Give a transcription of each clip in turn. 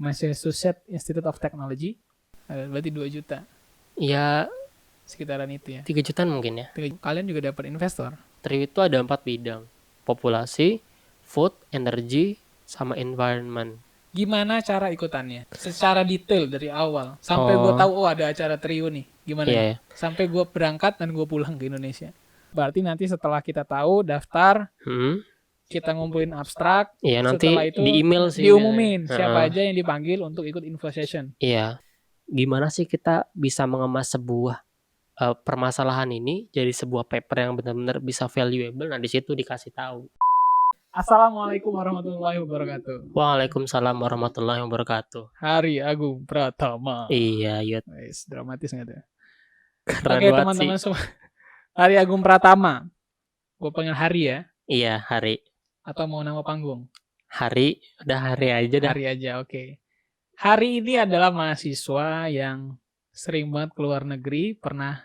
Massachusetts Institute of Technology. Berarti 2 juta. Ya Sekitaran itu ya. 3 jutaan mungkin ya. Kalian juga dapat investor. TRIO itu ada 4 bidang. Populasi, food, energy, sama environment. Gimana cara ikutannya? Secara detail dari awal. Sampai gue tahu ada acara TRIO nih. Gimana Iya, nih? ya. Sampai gue berangkat dan gue pulang ke Indonesia. Berarti nanti setelah kita tahu daftar, kita ngumpulin abstrak. Iya, nanti setelah itu di email sih diumumin biasanya. siapa aja yang dipanggil untuk ikut info session. Iya. Gimana sih kita bisa mengemas sebuah permasalahan ini jadi sebuah paper yang benar-benar bisa valuable? Nah, di situ dikasih tahu. Assalamualaikum warahmatullahi wabarakatuh. Waalaikumsalam warahmatullahi wabarakatuh. Hari Agung Pratama. Iya, Yud. Dramatis nggak tuh? Keren Oke, teman-teman semua. Hari Agung Pratama. Gue panggil Hari ya. Iya, Hari. Atau mau nama panggung? Hari, udah Hari aja dah. Hari aja, oke. Hari ini adalah mahasiswa yang sering banget ke luar negeri, pernah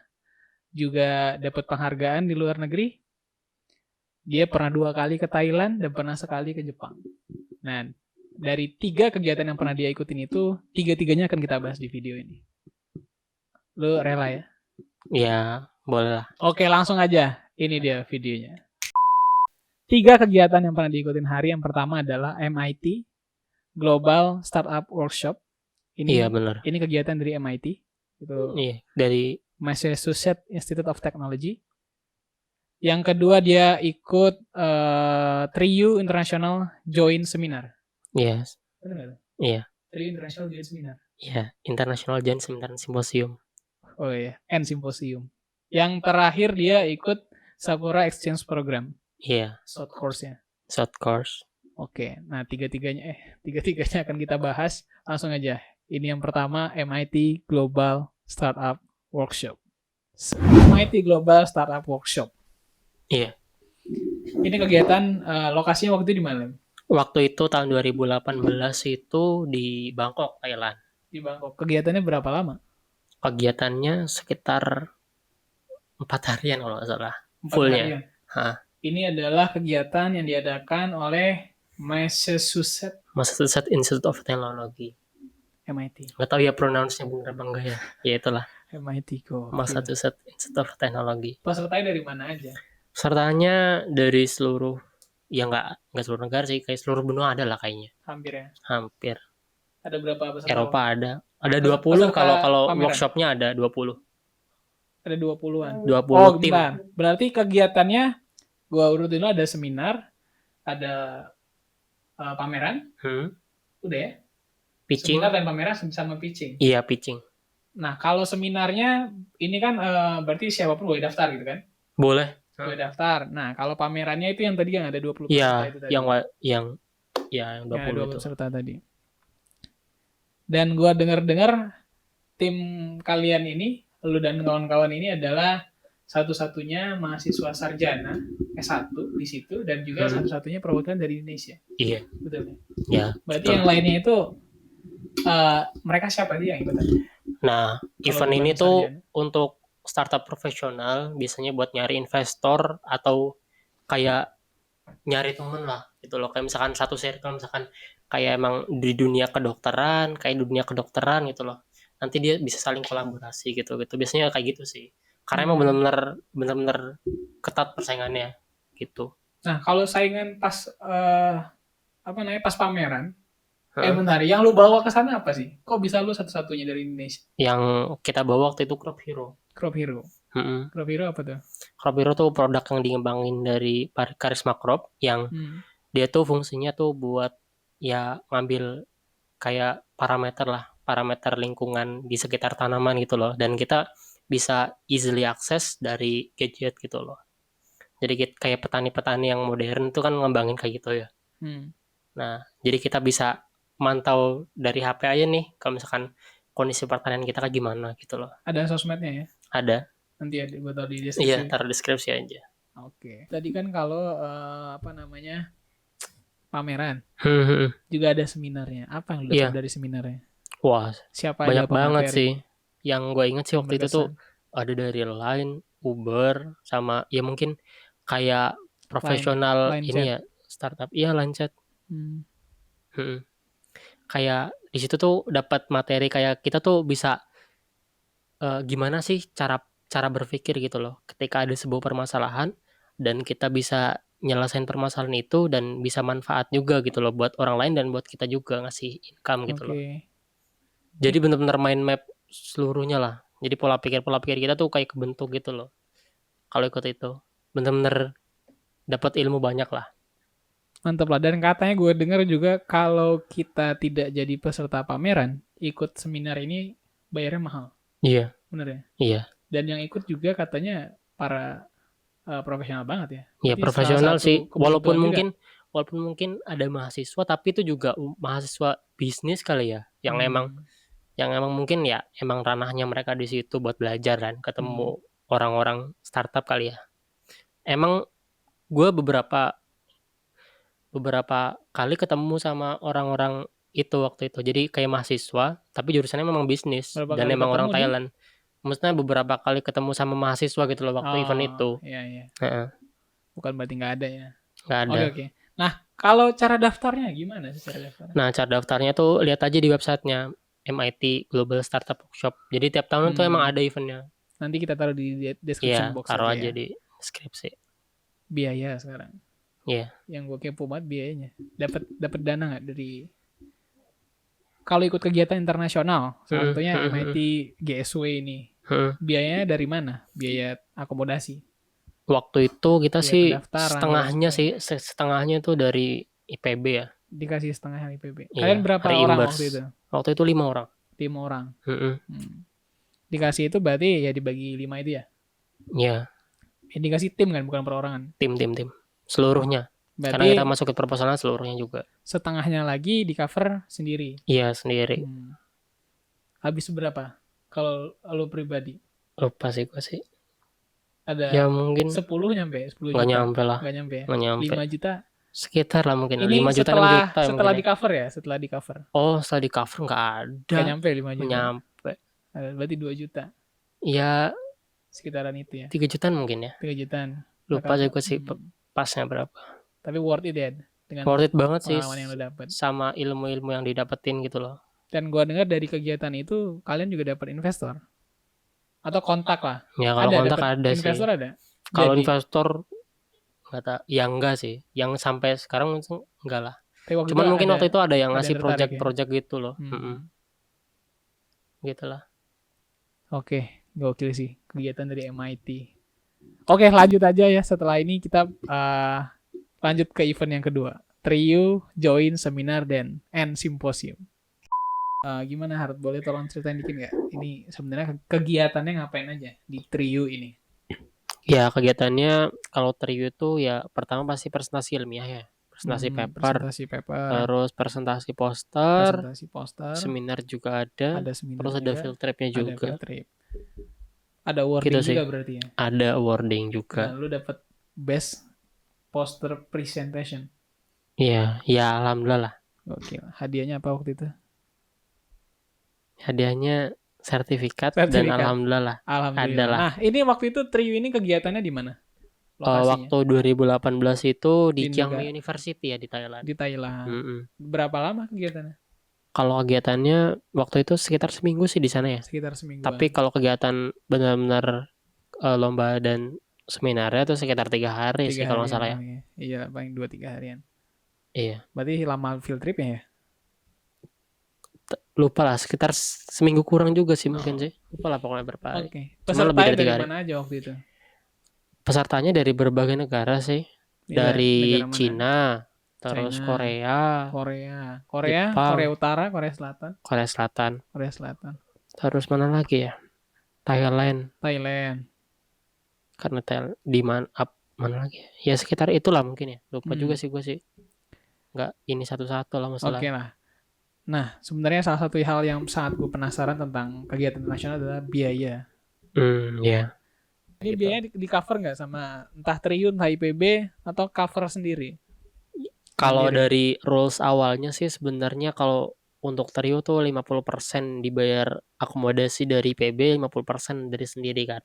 juga dapat penghargaan di luar negeri. Dia pernah 2 kali ke Thailand dan pernah sekali ke Jepang. Nah, dari 3 kegiatan yang pernah dia ikutin itu, 3-tiganya akan kita bahas di video ini. Lu rela ya? Ya, boleh lah. Oke, langsung aja. Ini dia videonya. 3 kegiatan yang pernah diikutin Hari. Yang pertama adalah MIT Global Startup Workshop. Iya, benar. Ini kegiatan dari MIT. Itu Iya, dari Massachusetts Institute of Technology. Yang kedua dia ikut TRIO International Joint Seminar. Yes. Benar nggak? Iya. TRIO International Joint Seminar. Iya, International Joint Seminar Symposium. Oh iya, N Symposium. Yang terakhir dia ikut Sakura Exchange Program. Iya. Short course-nya. Short course. Oke, nah tiga-tiganya akan kita bahas. Langsung aja. Ini yang pertama, MIT Global Startup Workshop. MIT Global Startup Workshop. Iya. Ini kegiatan lokasinya waktu itu di mana? Waktu itu tahun 2018 itu di Bangkok, Thailand. Di Bangkok. Kegiatannya berapa lama? Kegiatannya sekitar 4 harian kalau nggak salah. 4 Fullnya. harian. Ini adalah kegiatan yang diadakan oleh Massachusetts Institute of Technology. MIT. Nggak tahu ya pronounce-nya bener apa enggak ya. Ya itulah. MIT kok. Massachusetts Institute of Technology. Pesertanya dari mana aja? Pesertanya dari seluruh, ya nggak seluruh negara sih, kayak seluruh benua ada lah kayaknya. Hampir ya. Hampir. Ada berapa peserta? Eropa ada. Ada 20 kalau workshopnya ada 20. Ada 20-an. 20 tim. Bentar. Berarti kegiatannya gua urutin dulu, ada seminar, ada pameran. Udah ya? Pitching. Seminar dan pameran sama pitching. Iya, pitching. Nah, kalau seminarnya ini kan berarti siapapun boleh daftar gitu kan? Boleh. Boleh daftar. Nah, kalau pamerannya itu yang tadi yang ada 20 peserta itu tadi. Yang 20 itu. Peserta tadi. Dan gua dengar tim kalian ini, lu dan kawan-kawan ini adalah satu-satunya mahasiswa sarjana S1 di situ dan juga satu-satunya perwakilan dari Indonesia. Iya. Betul ya? Ya. Berarti betul. Yang lainnya itu mereka siapa dia yang ikutan? Nah, event ini tuh untuk startup profesional, biasanya buat nyari investor atau kayak nyari temen lah gitu loh. Kayak misalkan satu circle, misalkan kayak emang di dunia kedokteran gitu loh. Nanti dia bisa saling kolaborasi gitu. Biasanya kayak gitu sih. Karena emang benar-benar ketat persaingannya gitu. Nah, kalau saingan pas pas pameran, bentar, yang lu bawa ke sana apa sih? Kok bisa lu satu-satunya dari Indonesia? Yang kita bawa waktu itu Crop Hero. Crop Hero apa tuh? Crop Hero tuh produk yang dikembangin dari Karisma Crop yang dia tuh fungsinya tuh buat ya ngambil kayak parameter lingkungan di sekitar tanaman gitu loh, dan kita bisa easily akses dari gadget gitu loh. Jadi kayak petani-petani yang modern tuh kan ngembangin kayak gitu ya. Nah, jadi kita bisa mantau dari HP aja nih kalau misalkan kondisi pertanian kita kayak gimana gitu loh. Ada sosmednya ya? Ada. Nanti gue taruh di deskripsi. Iya, taruh deskripsi aja. Oke. Tadi kan kalau pameran juga ada seminarnya. Apa yang lu dapat dari seminarnya? Wah, siapa banyak banget materi? Sih. Yang gue inget sih waktu itu tuh ada dari Line, Uber, sama ya mungkin kayak profesional Line ini Chat. Ya startup. Iya, Line Chat. Kayak di situ tuh dapat materi kayak kita tuh bisa gimana sih cara berpikir gitu loh ketika ada sebuah permasalahan dan kita bisa nyelesain permasalahan itu dan bisa manfaat juga gitu loh buat orang lain dan buat kita juga ngasih income gitu loh. Oke. Jadi benar-benar mind map seluruhnya lah. Jadi pola pikir kita tuh kayak kebentuk gitu loh. Kalau ikut itu benar-benar dapat ilmu banyak lah. Mantap lah. Dan katanya gue dengar juga kalau kita tidak jadi peserta pameran, ikut seminar ini bayarnya mahal. Iya. Bener ya? Iya. Dan yang ikut juga katanya para profesional banget ya. Iya, Berarti profesional sih. kebutuhan juga. Walaupun mungkin ada mahasiswa tapi itu juga mahasiswa bisnis kali ya yang emang mungkin ya emang ranahnya mereka di situ buat belajar kan, ketemu orang-orang startup kali ya. Emang gue beberapa kali ketemu sama orang-orang itu waktu itu. Jadi kayak mahasiswa, tapi jurusannya memang bisnis dan emang orang Thailand. Maksudnya beberapa kali ketemu sama mahasiswa gitu loh waktu event itu. Iya. Bukan berarti nggak ada ya? Nggak ada. Oke. Nah, kalau cara daftarnya gimana sih cara daftarnya? Nah, cara daftarnya tuh lihat aja di websitenya MIT Global Startup Workshop. Jadi tiap tahun tuh emang ada eventnya. Nanti kita taruh di description box taruh aja ya. Di deskripsi. Biaya sekarang. Iya. Yang gue kepo banget biayanya. Dapat dana nggak dari kalau ikut kegiatan internasional, salah satunya MIT GSW ini. Biayanya dari mana? Biaya akomodasi. Waktu itu kita sih setengahnya tuh dari IPB ya. Dikasih setengah IPB. Kalian berapa orang waktu itu? Waktu itu 5 orang. 5 orang. Dikasih itu berarti ya dibagi 5 itu ya? Iya. Dikasih tim kan, bukan perorangan? Tim. Seluruhnya. Berarti karena kita masuk ke proposalnya seluruhnya juga. Setengahnya lagi di cover sendiri? Iya, sendiri. Habis berapa? Kalau lo pribadi? Lupa sih gue sih. Ada ya mungkin 10 nyampe? 10 juta? Nggak nyampe lah. Nggak nyampe? 5 juta? Sekitar lah mungkin. Ini 5 juta, 6 juta. Setelah di cover ya? Setelah di cover? Oh, setelah di cover nggak ada. Nggak nyampe 5 juta? Nyampe. Berarti 2 juta? Ya. Sekitaran itu ya? 3 jutaan mungkin ya? 3 jutaan. Lupa sih gue sih pasnya berapa. Tapi worth it ya? Worth it banget sih. Yang lo dapet. Sama ilmu-ilmu yang didapetin gitu loh. Dan gue dengar dari kegiatan itu kalian juga dapat investor atau kontak lah. Ya kalau kontak ada sih. Investor ada. Kalau investor nggak tahu. Ya enggak sih. Yang sampai sekarang enggak lah. Cuman mungkin waktu itu ada yang ngasih project gitu loh. Gitulah. Oke, gokil sih kegiatan dari MIT. Oke, lanjut aja ya. Setelah ini kita lanjut ke event yang kedua. Trio, Join, Seminar, dan Symposium. Gimana Hart? Boleh tolong ceritain dikit nggak? Ini sebenarnya kegiatannya ngapain aja di Trio ini? Ya, kegiatannya kalau Trio itu ya pertama pasti presentasi ilmiah ya. Presentasi paper. Terus presentasi poster. Seminar juga ada. Terus ada field tripnya juga. Ada awarding gitu juga berarti ya? Ada awarding juga. Nah, lu dapat best poster presentation. Iya, ya alhamdulillah lah. Oke, hadiahnya apa waktu itu? Hadiahnya sertifikat. Dan alhamdulillah lah. Alhamdulillah. Nah, ini waktu itu Trio ini kegiatannya di mana? Waktu 2018 itu di Chiang Mai University ya di Thailand. Di Thailand. Berapa lama kegiatannya? Kalau kegiatannya waktu itu sekitar seminggu sih di sana ya. Sekitar seminggu. Tapi kalau kegiatan benar-benar lomba dan seminarnya itu sekitar 3 hari sih kalau nggak salah ya. Iya, paling 2-3 harian. Iya. Berarti lama field tripnya ya? Lupa lah, sekitar seminggu kurang juga sih mungkin sih. Lupa lah pokoknya berapa hari. Oke. Pesertanya dari mana aja waktu itu? Pesertanya dari berbagai negara sih. Dari Cina, terus Korea, Jepang, Korea Utara, Korea Selatan. Terus mana lagi ya? Thailand. Karena di mana lagi? Ya sekitar itulah mungkin ya. Lupa juga sih gue sih. Nggak ini satu-satu lah masalah. Oke lah. Nah, sebenarnya salah satu hal yang sangat gue penasaran tentang kegiatan internasional adalah biaya. Ya. Ini gitu. Biayanya di cover nggak sama entah Trio, entah IPB, atau cover sendiri? Kalau dari rules awalnya sih sebenarnya kalau untuk Trio tuh 50% dibayar akomodasi dari IPB, 50% dari sendiri kan.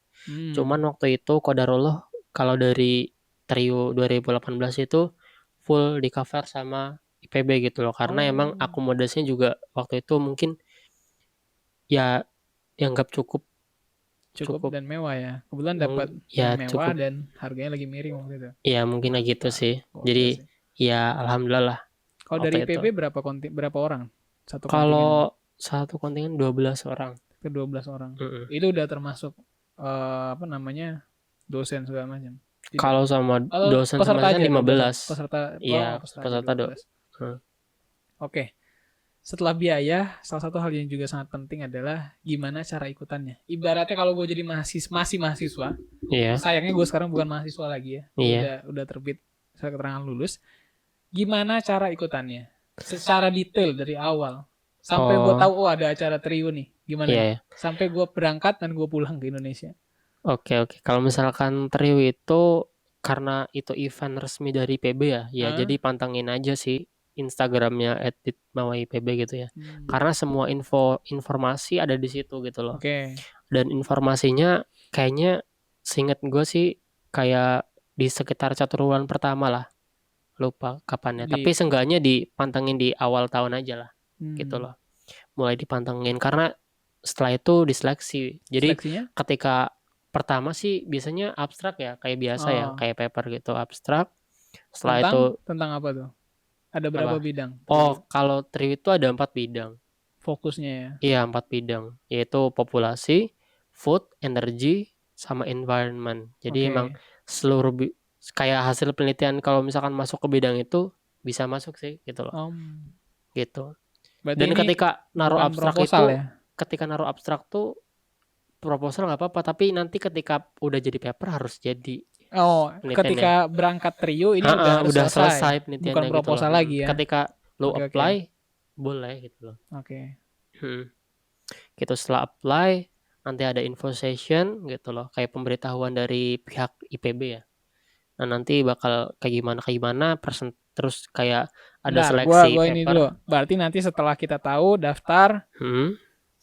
Cuman waktu itu qadarullah kalau dari Trio 2018 itu full di cover sama IPB gitu loh. Karena emang akomodasinya juga waktu itu mungkin ya dianggap cukup dan mewah ya. Kebetulan dapat ya yang mewah cukup dan harganya lagi miring waktu itu. ya mungkin kayak gitu sih. Gokil Jadi sih. ya alhamdulillah lah Kalau dari waktu itu. IPB berapa orang satu kontingen? Kalau satu kontingen 12 orang. Ke 12 orang. Itu udah termasuk apa namanya? Dosen segala macam. Kalau sama dosen sama dosen 15. Peserta. Iya, peserta 12. Oke. Setelah biaya, salah satu hal yang juga sangat penting adalah gimana cara ikutannya. Ibaratnya kalau gue jadi masih mahasiswa, sayangnya gue sekarang bukan mahasiswa lagi ya. Udah terbit keterangan lulus. Gimana cara ikutannya? Secara detail dari awal. Sampai gue tahu ada acara trio nih. Gimana? Sampai gue berangkat dan gue pulang ke Indonesia. Oke. Kalau misalkan trio itu karena itu event resmi dari PB ya jadi pantengin aja sih Instagramnya @ditmawaiPB gitu ya. Karena semua informasi ada di situ gitu loh. Dan informasinya kayaknya seingat gue sih kayak di sekitar caturwulan pertama lah. Lupa kapannya. Tapi seenggaknya dipantengin di awal tahun aja lah. Gitu loh. Mulai dipantengin karena setelah itu diseleksi. Jadi ketika pertama sih biasanya abstrak ya, kayak biasa ya, kayak paper gitu abstrak. Setelah itu tentang apa tuh? Ada berapa bidang? Kalau trio itu ada 4 bidang. Fokusnya ya? Iya, 4 bidang, yaitu populasi, food, energy, sama environment. Jadi emang seluruh kayak hasil penelitian kalau misalkan masuk ke bidang itu bisa masuk sih gitu loh. Gitu. Dan ketika naruh abstrak itu, ketika naruh abstrak tuh proposal nggak apa-apa, tapi nanti ketika udah jadi paper harus jadi. Ketika berangkat trio ini udah selesai penelitiannya, bukan proposal gitu lagi ya. Ketika lo apply boleh gitu loh. Gitu setelah apply nanti ada info session gitu loh, kayak pemberitahuan dari pihak IPB ya. Nah nanti bakal kayak gimana terus kayak ada seleksi paper. Ini dulu. Berarti nanti setelah kita tahu daftar,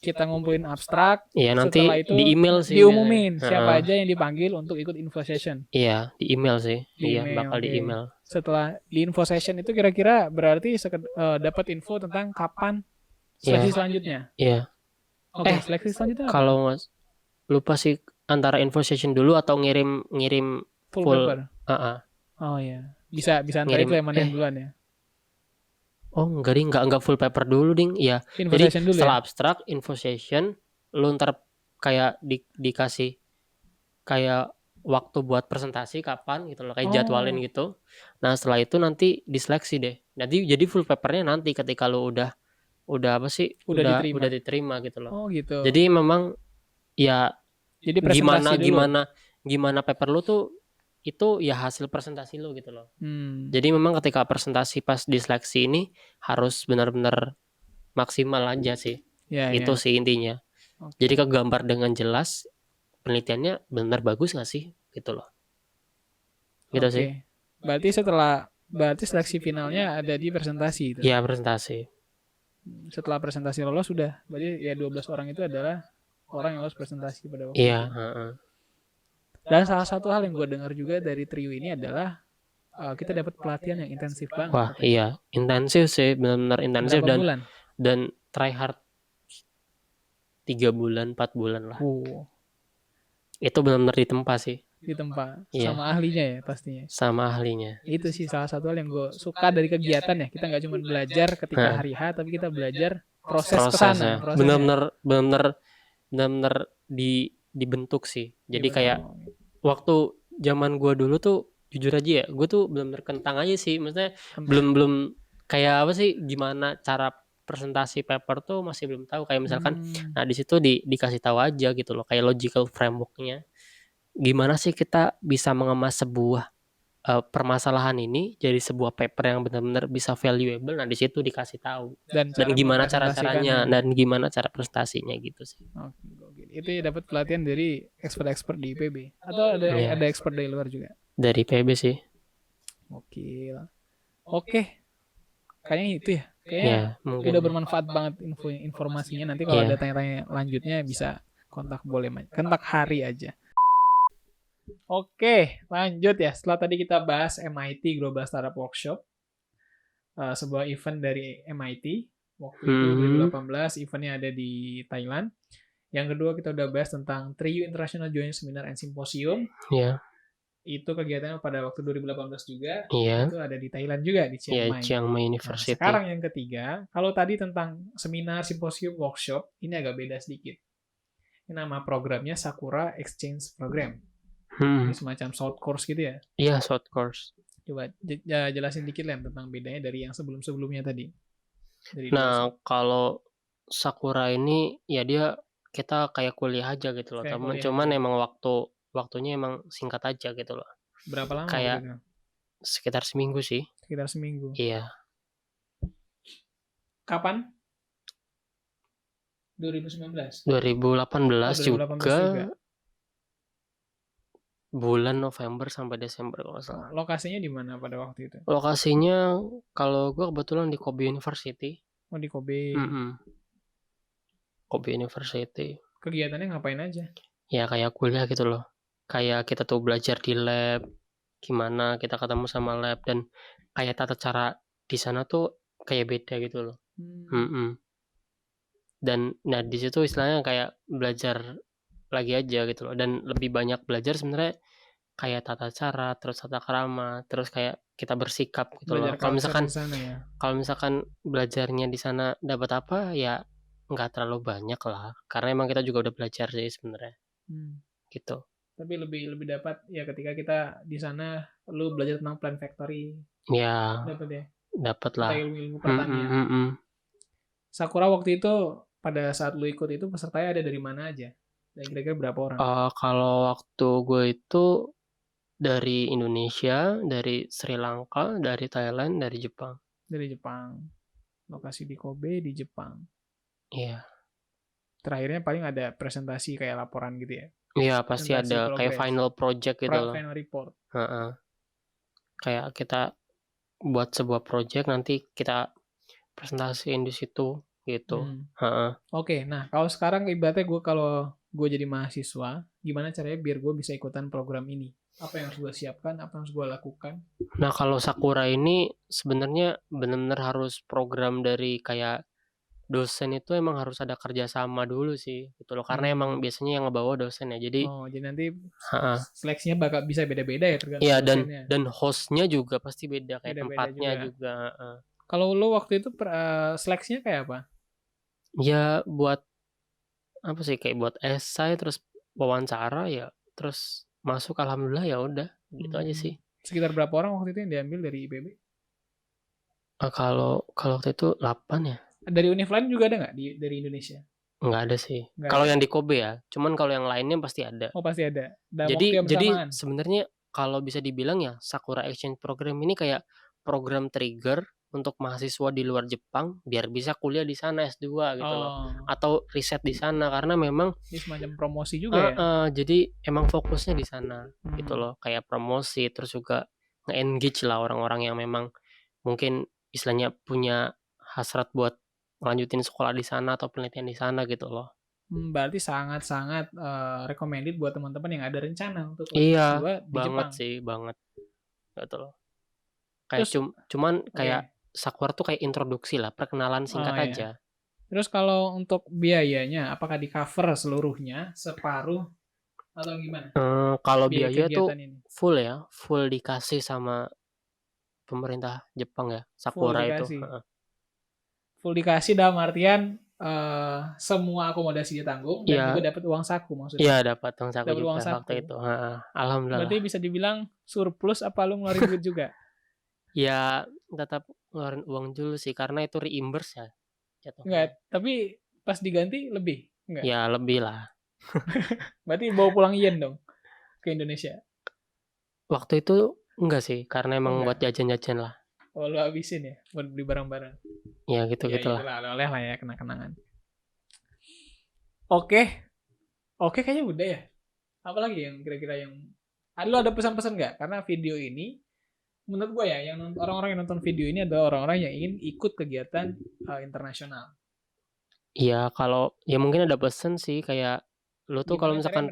kita ngumpulin abstrak, nanti setelah itu di email sih diumumin siapa aja yang dipanggil untuk ikut info session. Iya, di email sih. Bakal di email. Setelah di info session itu kira-kira berarti dapat info tentang kapan seleksi selanjutnya. Iya. Seleksi selanjutnya kalau lupa sih antara info session dulu atau ngirim full paper. Bisa antara itu yang mana yang duluan ya. Enggak full paper dulu ding. Iya. Jadi setelah abstrak, info session, lu ntar kayak dikasih kayak waktu buat presentasi kapan gitu loh, kayak jadwalin gitu. Nah, setelah itu nanti diseleksi deh. Nanti jadi full papernya nanti ketika lu udah diterima gitu loh. Gitu. Jadi memang ya jadi gimana paper lu tuh itu ya hasil presentasi lu gitu loh. Jadi memang ketika presentasi pas diseleksi ini harus benar-benar maksimal aja sih. Itu sih intinya. Jadi kegambar dengan jelas penelitiannya benar bagus nggak sih gitu loh. Gitu sih. Berarti seleksi finalnya ada di presentasi itu. Iya, presentasi. Setelah presentasi lolos sudah. Berarti ya 12 orang itu adalah orang yang lolos presentasi pada waktu itu. Dan salah satu hal yang gue dengar juga dari trio ini adalah kita dapat pelatihan yang intensif banget. Wah, iya, intensif sih, benar-benar intensif. Berapa bulan? Dan try hard 3 bulan, 4 bulan lah. Itu benar-benar ditempa sih. Ditempa sama ahlinya ya pastinya. Sama ahlinya. Itu sih salah satu hal yang gue suka dari kegiatan ya. Kita nggak cuma belajar ketika hari H, tapi kita belajar proses kesana. Benar-benar dibentuk sih. Jadi kayak waktu zaman gue dulu tuh jujur aja ya, gue tuh benar-benar kentang aja sih. Maksudnya belum kayak apa sih, gimana cara presentasi paper tuh masih belum tahu. Kayak misalkan nah di situ dikasih tahu aja gitu loh, kayak logical frameworknya. Gimana sih kita bisa mengemas sebuah permasalahan ini jadi sebuah paper yang benar-benar bisa valuable. Nah di situ dikasih tahu dan gimana caranya dan gimana cara presentasinya gitu sih. Itu ya dapat pelatihan dari expert di IPB atau ada expert dari luar juga? Dari IPB sih. Oke. Kayaknya itu ya. Kayaknya udah bermanfaat banget informasinya. Nanti kalau ada tanya-tanya lanjutnya bisa kontak Hari aja. Oke, lanjut ya. Setelah tadi kita bahas MIT Global Startup Workshop, sebuah event dari MIT. Waktu itu 2018 eventnya ada di Thailand. Yang kedua kita udah bahas tentang 3U International Joint Seminar and Symposium. Iya. Itu kegiatannya pada waktu 2018 juga. Iya. Itu ada di Thailand juga, di Chiang Mai. Chiang Mai Nah, University. sekarang yang ketiga, kalau tadi tentang seminar, simposium, workshop, ini agak beda sedikit. Ini nama programnya Sakura Exchange Program. Ini semacam short course gitu ya? Iya, short course. Coba jelasin dikit Lem tentang bedanya dari yang sebelum-sebelumnya tadi. Nah, kalau Sakura ini ya dia kita kayak kuliah aja gitu loh, teman. Cuman emang waktunya emang singkat aja gitu loh. Berapa lama? Kayak sekitar seminggu sih. Sekitar seminggu. Iya. Kapan? 2019. 2018 juga. Bulan November sampai Desember kalau nggak salah. Lokasinya di mana pada waktu itu? Lokasinya kalau gue kebetulan di Kobe University. Oh, di Kobe. Kobe University. Kegiatannya ngapain aja? Ya kayak kuliah gitu loh. Kayak kita tuh belajar di lab, gimana kita ketemu sama lab, dan kayak tata cara di sana tuh kayak beda gitu loh. Dan nah di situ istilahnya kayak belajar lagi aja gitu loh, dan lebih banyak belajar sebenarnya kayak tata cara, terus tata krama, terus kayak kita bersikap gitu loh. Kalau misalkan belajarnya di sana dapat apa ya nggak terlalu banyak lah, karena emang kita juga udah belajar sih sebenarnya. Gitu. Tapi lebih dapat ya ketika kita di sana lu belajar tentang plan factory. Ya. Dapat lah. Ilmu pertanian. Sakura waktu itu pada saat lu ikut itu pesertanya ada dari mana aja? Dan kira-kira berapa orang? Kalau waktu gue itu dari Indonesia, dari Sri Lanka, dari Thailand, dari Jepang. Dari Jepang. Lokasi di Kobe di Jepang. Iya. Terakhirnya paling ada presentasi kayak laporan gitu ya? Iya, pasti ada kayak final project gitu loh. Final report. Kayak kita buat sebuah project, nanti kita presentasiin di situ gitu. Oke, nah kalau sekarang ibaratnya kalau gue jadi mahasiswa, gimana caranya biar gue bisa ikutan program ini? Apa yang harus gue siapkan? Apa yang harus gue lakukan? Nah, kalau Sakura ini sebenarnya benar-benar harus program dari kayak dosen itu emang harus ada kerjasama dulu sih gitu loh, karena emang biasanya yang ngebawa dosen ya. Jadi nanti seleksinya bakal bisa beda-beda ya tergantung dosennya. Dan hostnya juga pasti beda, kayak tempatnya juga. Kalau lo waktu itu seleksinya kayak apa? Ya buat apa sih, kayak buat esai, terus wawancara ya, terus masuk alhamdulillah ya udah gitu aja sih. Sekitar berapa orang waktu itu yang diambil dari IPB? Kalau waktu itu 8 ya. Dari univ lain juga ada nggak dari Indonesia? Nggak ada sih. Kalau yang di Kobe ya, cuman kalau yang lainnya pasti ada. Oh, pasti ada. Jadi sebenarnya kalau bisa dibilang ya Sakura Exchange Program ini kayak program trigger untuk mahasiswa di luar Jepang biar bisa kuliah di sana S2 gitu loh, atau riset di sana, karena memang ini semacam promosi juga ya. Jadi emang fokusnya di sana gitu loh, kayak promosi, terus juga nge-engage lah orang-orang yang memang mungkin istilahnya punya hasrat buat lanjutin sekolah di sana atau penelitian di sana gitu loh. Berarti sangat-sangat recommended buat teman-teman yang ada rencana untuk S2 di Jepang. Sih, banget. Gitu loh. Kayak cuman kayak Sakura tuh kayak introduksi lah, perkenalan singkat aja. Terus kalau untuk biayanya, apakah di cover seluruhnya, separuh, atau gimana? Kalau biaya tuh full ya, full dikasih sama pemerintah Jepang ya, Sakura itu. Full dikasih dalam artian semua akomodasi ditanggung dan juga dapat uang saku maksudnya. Iya, dapat uang saku juga waktu itu. Alhamdulillah. Berarti bisa dibilang surplus apa lu ngeluarin duit juga? Ya tetap ngeluarin uang dulu sih, karena itu reimburse ya. Enggak, tapi pas diganti lebih? Enggak? Ya lebih lah. Berarti bawa pulang yen dong ke Indonesia? Waktu itu enggak sih, karena emang buat jajan-jajan lah. Oh, lu habisin ya buat beli barang-barang? Ya gitu-gitu lah. Oleh lah ya, kenang-kenangan. Oke, kayaknya udah ya. Apalagi yang kira-kira yang lu ada pesan-pesan nggak? Karena video ini menurut gue ya, yang orang-orang yang nonton video ini adalah orang-orang yang ingin ikut kegiatan internasional. Iya, kalau ya mungkin ada pesan sih, kayak lu tuh kalau misalkan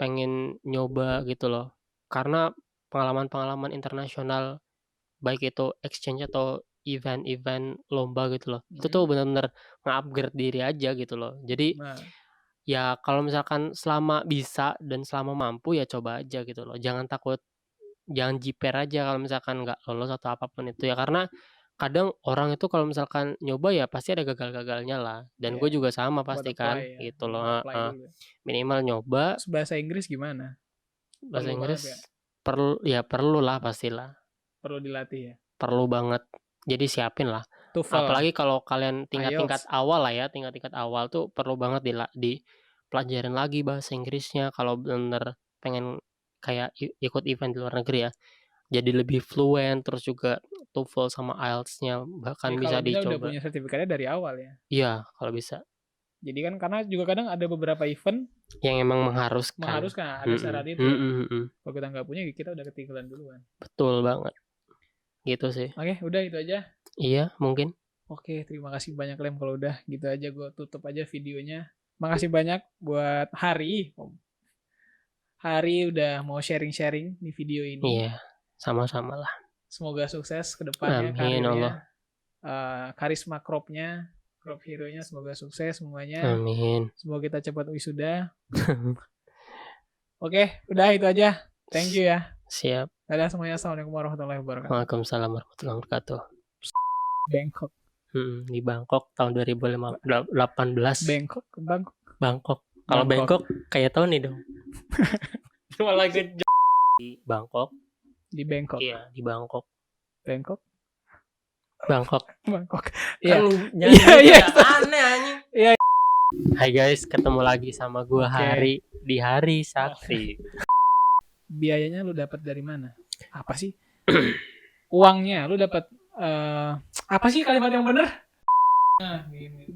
pengen nyoba gitu loh, karena pengalaman internasional baik itu exchange atau event-event lomba gitu loh. Itu tuh benar-benar nge-upgrade diri aja gitu loh. Jadi Nah, ya kalau misalkan selama bisa dan selama mampu ya coba aja gitu loh. Jangan takut, jangan jiper aja kalau misalkan nggak lolos atau apapun itu ya. Karena kadang orang itu kalau misalkan nyoba ya pasti ada gagal-gagalnya lah. Dan gue ya juga sama buat pasti apply kan ya, gitu loh. minimal apply dulu. Minimal nyoba. Terus bahasa Inggris gimana? Bahasa Perlu banget Inggris ya? perlu lah pastilah. Perlu dilatih ya? Perlu banget. Jadi siapin lah. TOEFL, Apalagi kalau kalian tingkat-tingkat IELTS. awal lah ya, tingkat-tingkat awal tuh perlu banget dipelajarin lagi bahasa Inggrisnya kalau bener pengen kayak ikut event di luar negeri ya. Jadi lebih fluent, terus juga TOEFL sama IELTS-nya bahkan Ya, bisa kalau bisa udah dicoba. punya sertifikatnya dari awal ya. Iya, kalau bisa. Jadi kan karena juga kadang ada beberapa event Yang emang mengharuskan. ada syarat itu ya. Mm-mm. Kalau kita nggak punya kita udah ketinggalan duluan. Betul banget. Gitu sih. Oke, udah itu aja. Iya, mungkin. Oke, terima kasih banyak Lem. Kalau udah gitu aja gue tutup aja videonya. Makasih banyak buat Hari. Hari udah mau sharing-sharing di video ini. Iya, sama-sama lah. Semoga sukses ke depannya Amin, Allah. karirnya. Karisma Cropnya, Crop Hero-nya semoga sukses semuanya. Amin. Semoga kita cepat wisuda. Oke, udah itu aja. Thank you ya. Siap. Dadah semuanya. Assalamualaikum warahmatullahi wabarakatuh. Waalaikumsalam warahmatullahi wabarakatuh. Bangkok. Di Bangkok tahun 2018. Bangkok. Kalau Bangkok kayak Tony dong. Cuma lagi di Bangkok. Di Bangkok. Iya, di Bangkok. Bangkok. Iya. Iya. Aneh anjing. Iya. Hai guys, ketemu lagi sama gua Hari di Hari Sakti. Biayanya lu dapat dari mana? Apa sih? Uangnya lu dapat apa sih kalimat yang bener? Nah, gini.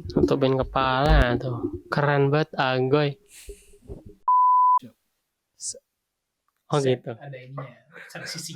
Tutupin kepala tuh. Keren banget Agoy. Oh gitu. Ada ininya. Sisi